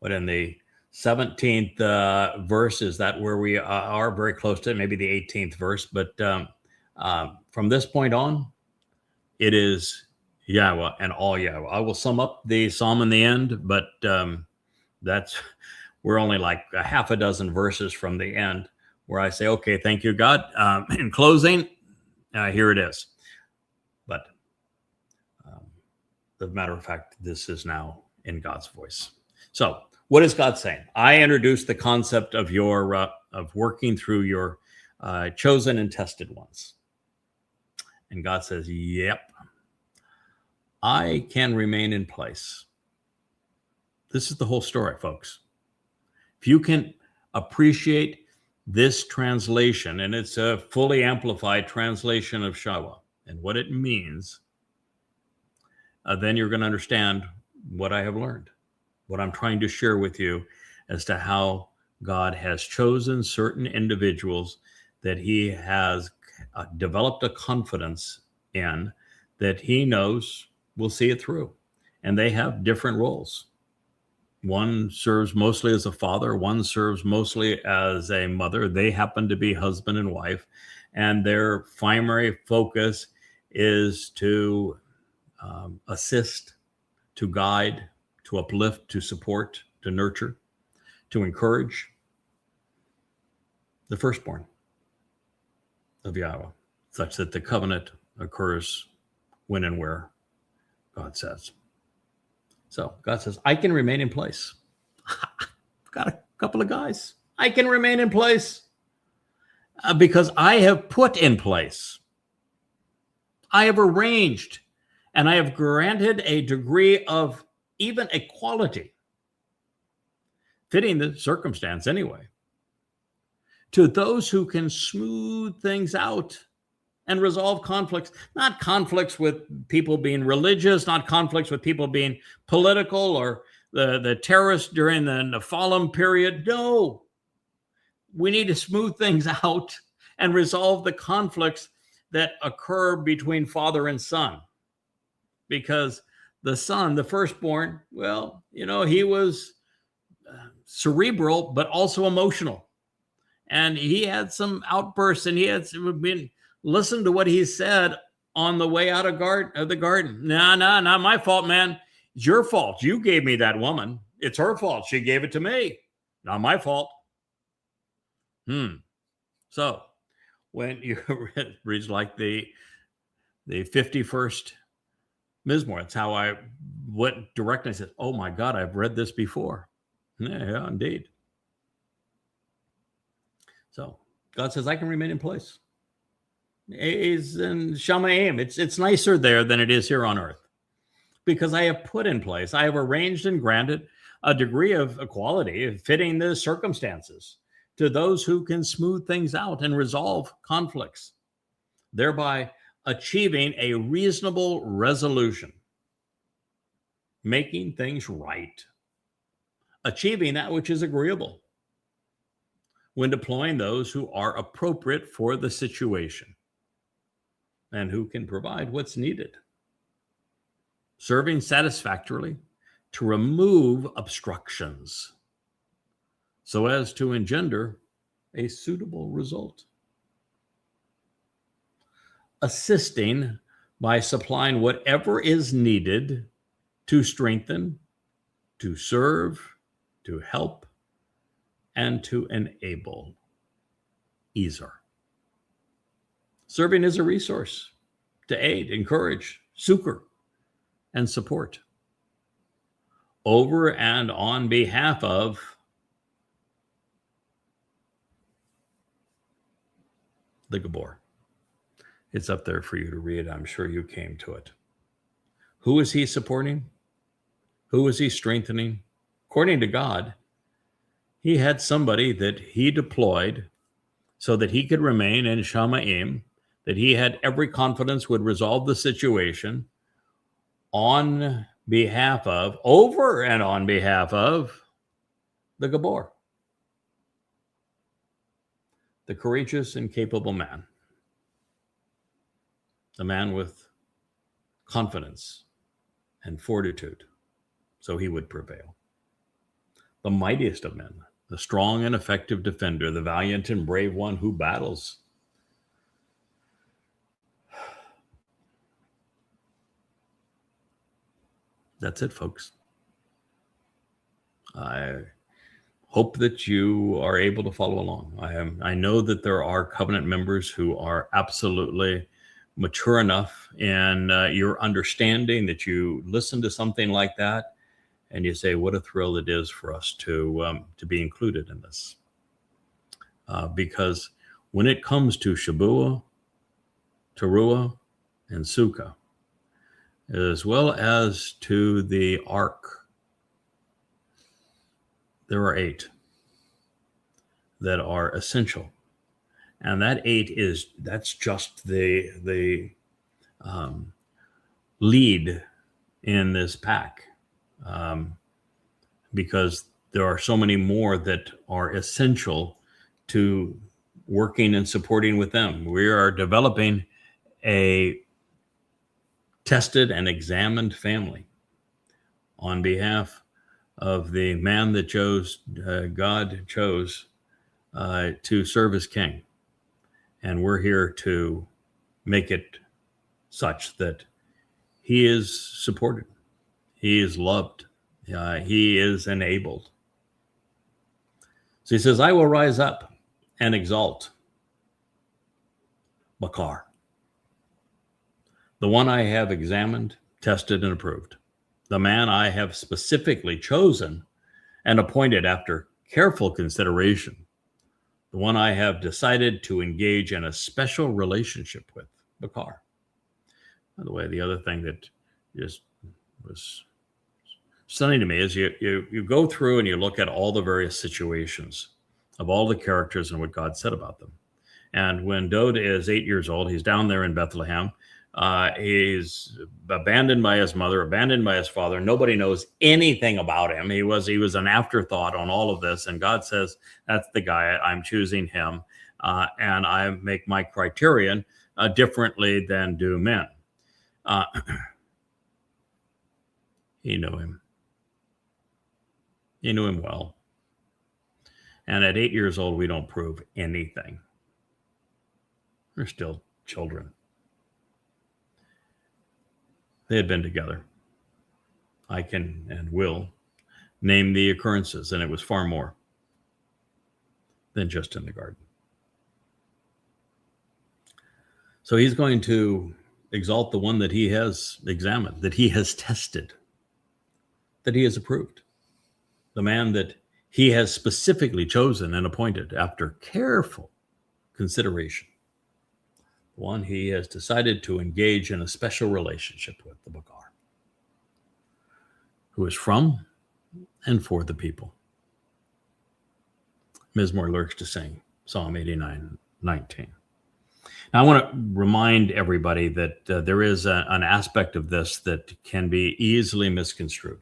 in the 17th verse. Is that where we are? Very close to it, maybe the 18th verse. But from this point on, it is Yahweh and all Yahweh. I will sum up the psalm in the end, but we're only like a half a dozen verses from the end where I say, okay, thank you, God. In closing, here it is. But as a matter of fact, this is now in God's voice. So what is God saying? I introduced the concept of your of working through your chosen and tested ones. And God says, yep, I can remain in place. This is the whole story, folks. If you can appreciate this translation, and it's a fully amplified translation of shabuw'ah and what it means, then you're going to understand what I have learned, what I'm trying to share with you as to how God has chosen certain individuals that he has developed a confidence in, that he knows will see it through. And they have different roles. One serves mostly as a father. One serves mostly as a mother. They happen to be husband and wife. And their primary focus is to assist, to guide, to uplift, to support, to nurture, to encourage the firstborn of Yahweh, such that the covenant occurs when and where God says. So God says, I can remain in place. I've got a couple of guys. I can remain in place because I have put in place. I have arranged and I have granted a degree of even equality, fitting the circumstance anyway, to those who can smooth things out and resolve conflicts, not conflicts with people being religious, not conflicts with people being political or the terrorists during the Nephilim period. No, we need to smooth things out and resolve the conflicts that occur between father and son. Because the son, the firstborn, well, he was cerebral, but also emotional. And he had some outbursts, and he had been, listen to what he said on the way out of the garden. No, not my fault, man. It's your fault. You gave me that woman. It's her fault. She gave it to me. Not my fault. So when you read like the 51st Mizmor, that's how I went directly and said, oh my God, I've read this before. Yeah, indeed. So God says, I can remain in place. Is in Shamayim. It's nicer there than it is here on earth, because I have put in place, I have arranged and granted a degree of equality fitting the circumstances to those who can smooth things out and resolve conflicts, thereby achieving a reasonable resolution. making things right, achieving that which is agreeable, when deploying those who are appropriate for the situation and who can provide what's needed, serving satisfactorily to remove obstructions so as to engender a suitable result, assisting by supplying whatever is needed to strengthen, to serve, to help, and to enable either. Serving as a resource to aid, encourage, succor, and support over and on behalf of the Gabor. It's up there for you to read. I'm sure you came to it. Who is he supporting? Who is he strengthening? According to God, he had somebody that he deployed so that he could remain in Shamma'im, that he had every confidence would resolve the situation on behalf of, over and on behalf of, the Gabor, the courageous and capable man, the man with confidence and fortitude, so he would prevail. The mightiest of men, the strong and effective defender, the valiant and brave one who battles. That's it, folks. I hope that you are able to follow along. I know that there are covenant members who are absolutely mature enough in your understanding that you listen to something like that and you say, what a thrill it is for us to be included in this. Because when it comes to shabuw'ah, taruw'ah, and sukkah, as well as to the ark, there are 8 that are essential. And that 8 that's just the lead in this pack. Because there are so many more that are essential to working and supporting with them. We are developing a tested and examined family on behalf of the man that God chose to serve as king. And we're here to make it such that he is supported, he is loved, he is enabled. So he says, I will rise up and exalt Bakar, the one I have examined, tested, and approved, the man I have specifically chosen and appointed after careful consideration, the one I have decided to engage in a special relationship with, Bakar. By the way, the other thing that just was stunning to me is you go through and you look at all the various situations of all the characters and what God said about them. And when Dod is 8 years old, he's down there in Bethlehem. He's abandoned by his mother, abandoned by his father. Nobody knows anything about him. He was an afterthought on all of this. And God says, that's the guy. I'm choosing him. And I make my criterion differently than do men. He knew him. He knew him well. And at 8 years old, we don't prove anything. We're still children. They had been together. I can and will name the occurrences, and it was far more than just in the garden. So he's going to exalt the one that he has examined, that he has tested, that he has approved, the man that he has specifically chosen and appointed after careful consideration, the one he has decided to engage in a special relationship with, the Bakar, who is from and for the people. Mizmor lyrics to sing, Psalm 89:19. I want to remind everybody that there is an aspect of this that can be easily misconstrued.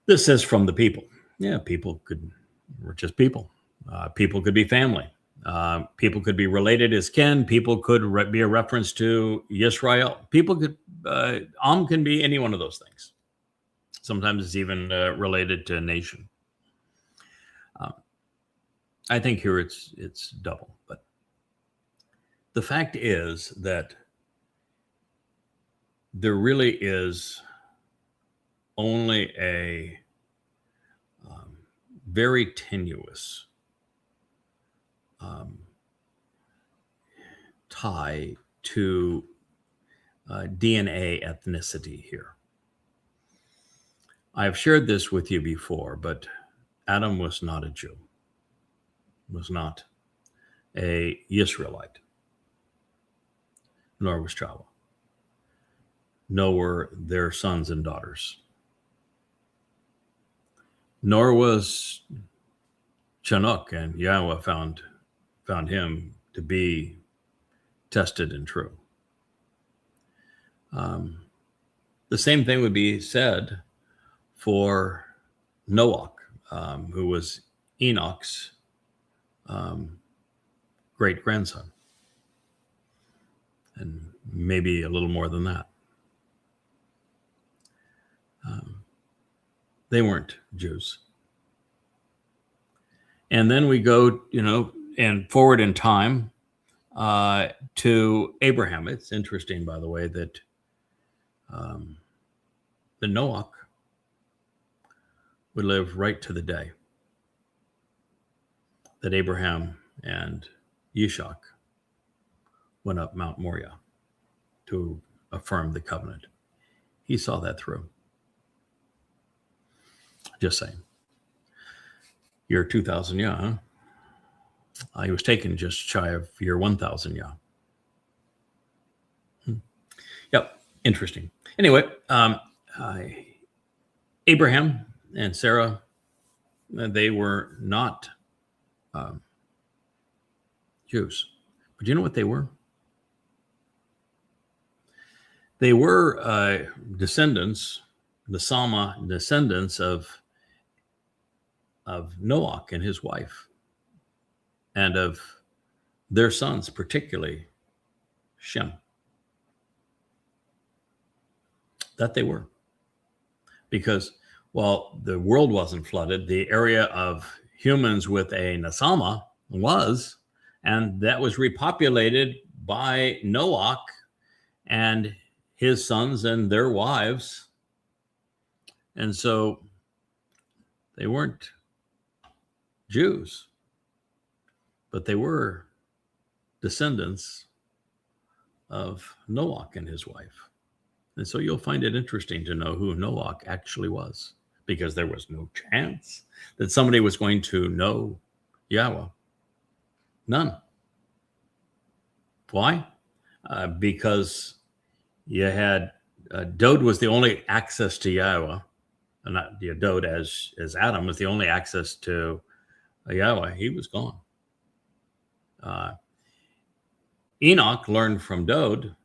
This is from the people. Yeah, we're just people. People could be family. People could be related as kin. People could be a reference to Yisrael. People could, Am can be any one of those things. Sometimes it's even related to a nation. I think here it's double. But the fact is that there really is only a very tenuous tie to DNA ethnicity here. I've shared this with you before, but Adam was not a Jew, was not a Yisraelite, nor was Chava, nor were their sons and daughters, nor was Chinook, and Yahweh found him to be tested and true. The same thing would be said for Noach, who was Enoch's great-grandson, and maybe a little more than that. They weren't Jews. And then we go, and forward in time to Abraham. It's interesting, by the way, that the Noach would live right to the day that Abraham and Yishak went up Mount Moriah to affirm the covenant. He saw that through. Just saying. Year 2000, yeah, huh? He was taken just shy of year 1000, yeah. Yep, interesting. Anyway, Abraham and Sarah, they were not Jews. But you know what they were? They were descendants, the Sama descendants of Noach and his wife, and of their sons, particularly Shem. That they were. Because while the world wasn't flooded, the area of humans with a Nasama was, and that was repopulated by Noach and his sons and their wives. And so they weren't Jews, but they were descendants of Noach and his wife. And so you'll find it interesting to know who Noach actually was, because there was no chance that somebody was going to know Yahweh. None. Why? Because you had Dod was the only access to Yahweh, not Dod as Adam was the only access to Yahweh. He was gone. Enoch learned from Dod,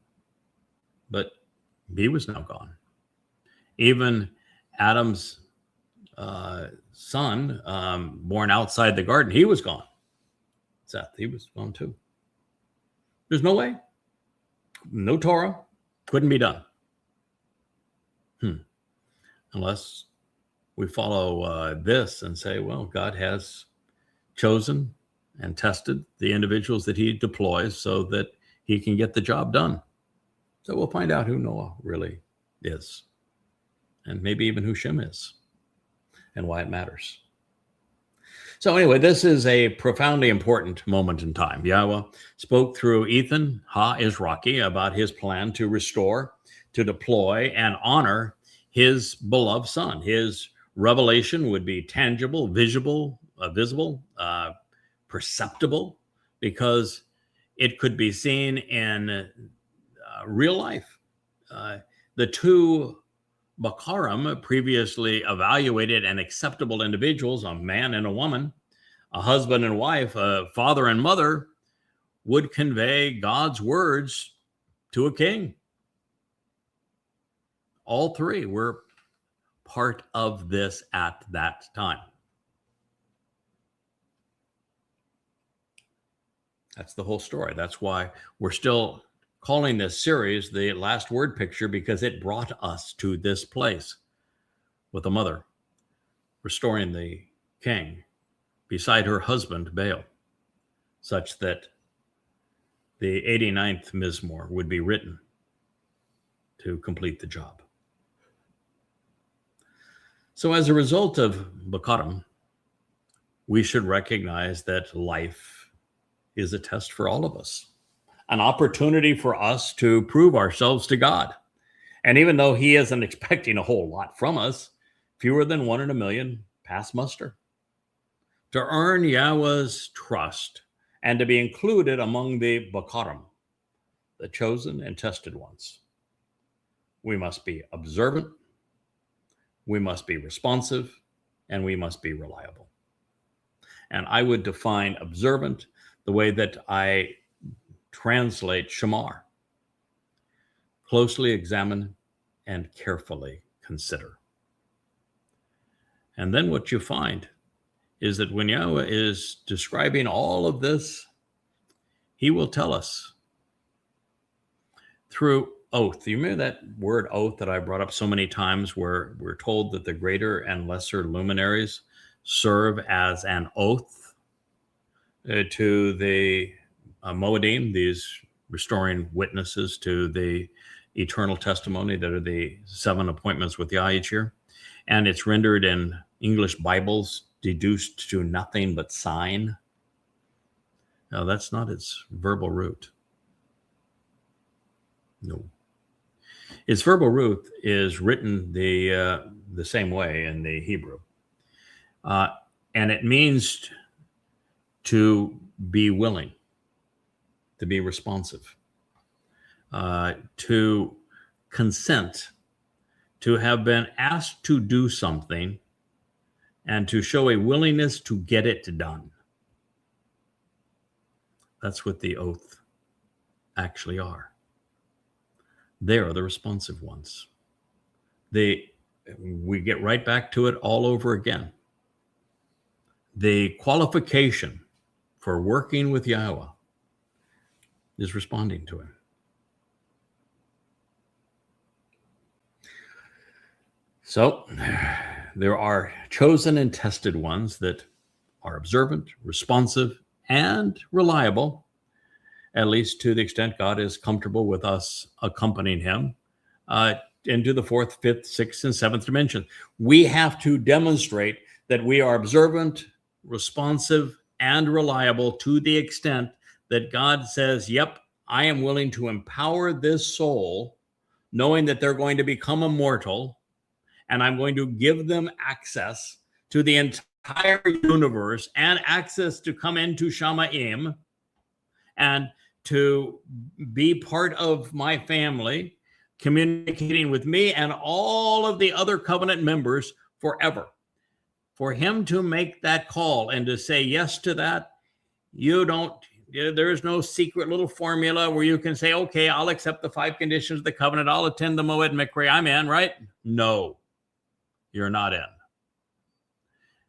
but he was now gone. Even Adam's son, born outside the garden, he was gone. Seth, he was gone too. There's no way. No Torah. Couldn't be done. Unless we follow this and say, well, God has chosen and tested the individuals that he deploys so that he can get the job done. So we'll find out who Noah really is, and maybe even who Shem is, and why it matters. So anyway, this is a profoundly important moment in time. Yahweh spoke through Ethan Ha-Izraki about his plan to restore, to deploy, and honor his beloved son. His revelation would be tangible, visible, perceptible, because it could be seen in real life. The two Bakarim, previously evaluated and acceptable individuals, a man and a woman, a husband and wife, a father and mother, would convey God's words to a king. All three were part of this at that time. That's the whole story. That's why we're still calling this series the Last Word Picture, because it brought us to this place with a mother restoring the king beside her husband, Baal, such that the 89th Mizmor would be written to complete the job. So as a result of Bakarim, we should recognize that life is a test for all of us, an opportunity for us to prove ourselves to God. And even though he isn't expecting a whole lot from us, fewer than 1 in a million pass muster. To earn Yahweh's trust and to be included among the Bakarim, the chosen and tested ones, we must be observant, we must be responsive, and we must be reliable. And I would define observant the way that I translate shamar: closely examine and carefully consider. And then what you find is that when Yahweh is describing all of this, he will tell us through oath. You remember that word oath that I brought up so many times, where we're told that the greater and lesser luminaries serve as an oath to the Mow'ed, these restoring witnesses to the eternal testimony that are the 7 appointments with Yah each year. And it's rendered in English Bibles deduced to nothing but sign. Now, that's not its verbal root. No. Its verbal root is written the same way in the Hebrew. And it means to be willing, to be responsive, to consent, to have been asked to do something, and to show a willingness to get it done. That's what the oath actually are. They are the responsive ones. We get right back to it all over again. The qualification for working with Yahweh is responding to him. So there are chosen and tested ones that are observant, responsive, and reliable, at least to the extent God is comfortable with us accompanying him into the 4th, 5th, 6th, and 7th dimension. We have to demonstrate that we are observant, responsive, and reliable to the extent that God says, yep, I am willing to empower this soul, knowing that they're going to become immortal, and I'm going to give them access to the entire universe and access to come into Shamayim and to be part of my family, communicating with me and all of the other covenant members forever. For him to make that call and to say yes to that, there's no secret little formula where you can say, okay, I'll accept the 5 conditions of the covenant, I'll attend the Mow'ed Miqra'ey, I'm in, right? No, you're not in.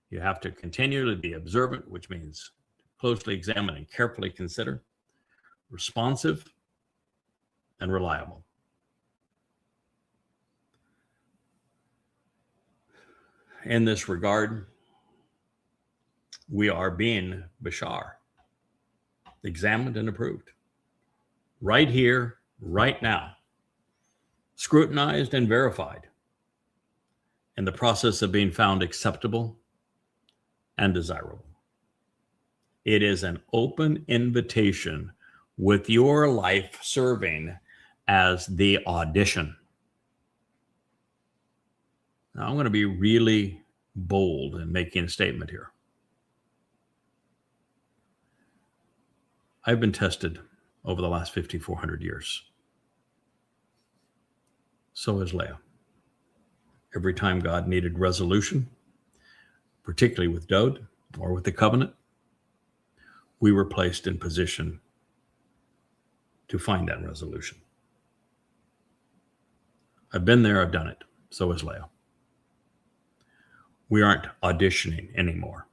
You have to continually be observant, which means closely examine and carefully consider, responsive, and reliable. In this regard, we are being Bashar, examined and approved, right here, right now, scrutinized and verified, in the process of being found acceptable and desirable. It is an open invitation with your life serving as the audition. Now, I'm going to be really bold in making a statement here. I've been tested over the last 5,400 years. So has Leah. Every time God needed resolution, particularly with Dode or with the covenant, we were placed in position to find that resolution. I've been there, I've done it. So has Leah. We aren't auditioning anymore.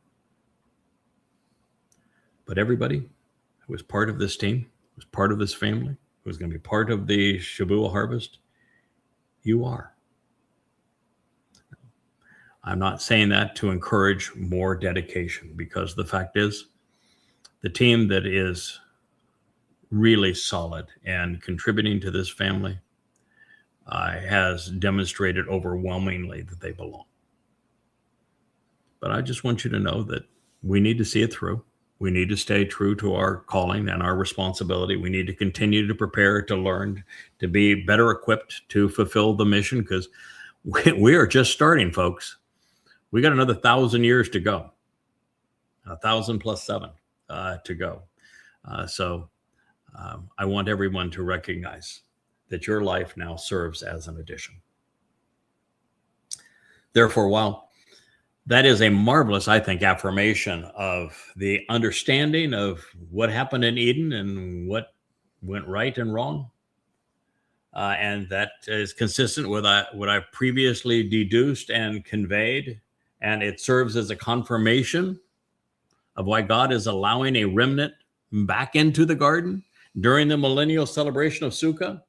But everybody who was part of this team, who was part of this family, who was going to be part of the shabuw'ah harvest, you are. I'm not saying that to encourage more dedication, because the fact is, the team that is really solid and contributing to this family has demonstrated overwhelmingly that they belong. But I just want you to know that we need to see it through. We need to stay true to our calling and our responsibility. We need to continue to prepare, to learn, to be better equipped to fulfill the mission, because we are just starting, folks. We got another 1,000 years to go, 1,000 plus 7 to go. So I want everyone to recognize that your life now serves as an addition. Therefore, while that is a marvelous, I think, affirmation of the understanding of what happened in Eden and what went right and wrong, and that is consistent with what I previously deduced and conveyed, and it serves as a confirmation of why God is allowing a remnant back into the garden during the millennial celebration of Sukkah.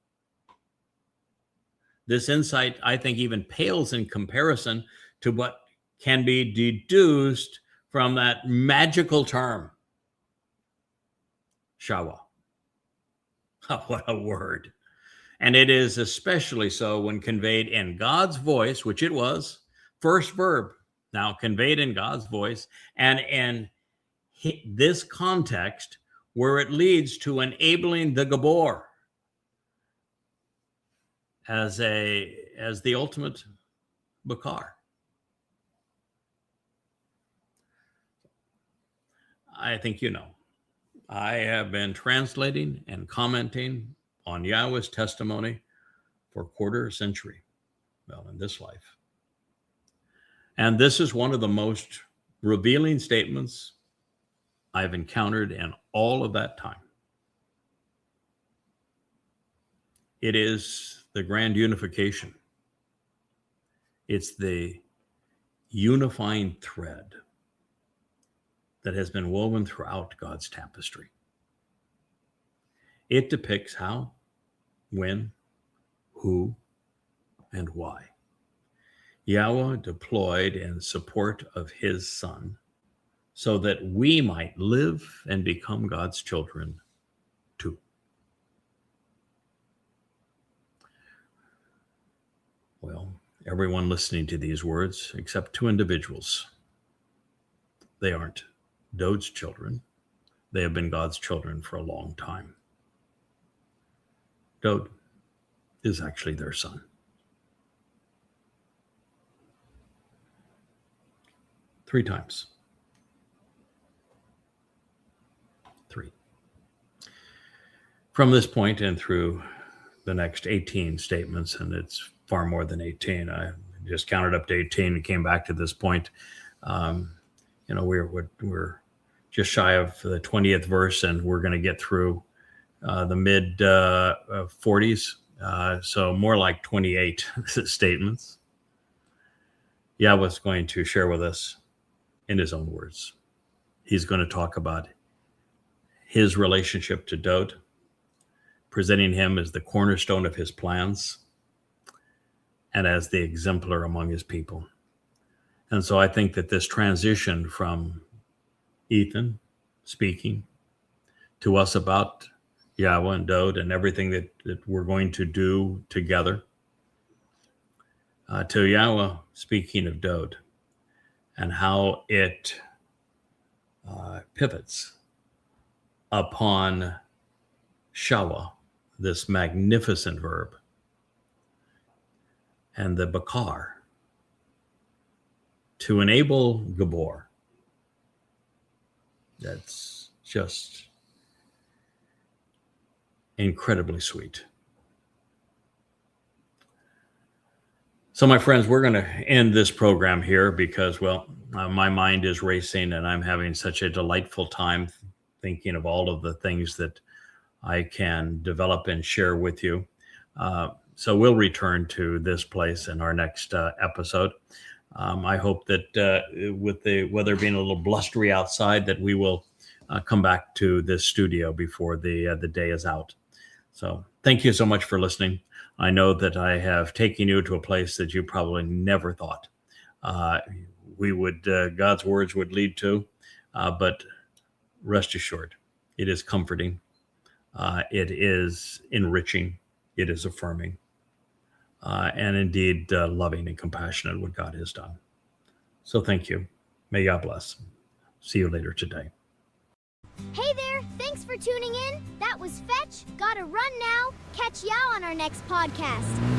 This insight, I think, even pales in comparison to what can be deduced from that magical term, shabuw'ah. What a word. And it is especially so when conveyed in God's voice, which it was, first verb, now conveyed in God's voice, and in this context where it leads to enabling the Gabor as the ultimate Bakar. I think you know, I have been translating and commenting on Yahweh's testimony for a quarter century, well, in this life. And this is one of the most revealing statements I've encountered in all of that time. It is the grand unification. It's the unifying thread that has been woven throughout God's tapestry. It depicts how, when, who, and why Yahweh deployed in support of his Son so that we might live and become God's children too. Well, everyone listening to these words, except 2 individuals, they aren't Dod's children. They have been God's children for a long time. Dod is actually their son. Three times. 3. From this point and through the next 18 statements, and it's far more than 18. I just counted up to 18 and came back to this point. We're just shy of the 20th verse, and we're going to get through the mid 40s. So more like 28 statements. Yahweh's going to share with us in his own words. He's going to talk about his relationship to Dod, presenting him as the cornerstone of his plans and as the exemplar among his people. And so I think that this transition from Ethan speaking to us about Yahweh and Dod and everything that we're going to do together, to Yahweh speaking of Dod and how it pivots upon shabuw'ah, this magnificent verb, and the Bakar to enable Gabor. That's just incredibly sweet. So, my friends, we're going to end this program here because, my mind is racing and I'm having such a delightful time thinking of all of the things that I can develop and share with you. So we'll return to this place in our next episode. I hope that with the weather being a little blustery outside, that we will come back to this studio before the day is out. So thank you so much for listening. I know that I have taken you to a place that you probably never thought God's words would lead to, but rest assured, it is comforting. It is enriching. It is affirming. And indeed, loving and compassionate what God has done. So thank you. May God bless. See you later today. Hey there, thanks for tuning in. That was Fetch. Gotta run now. Catch y'all on our next podcast.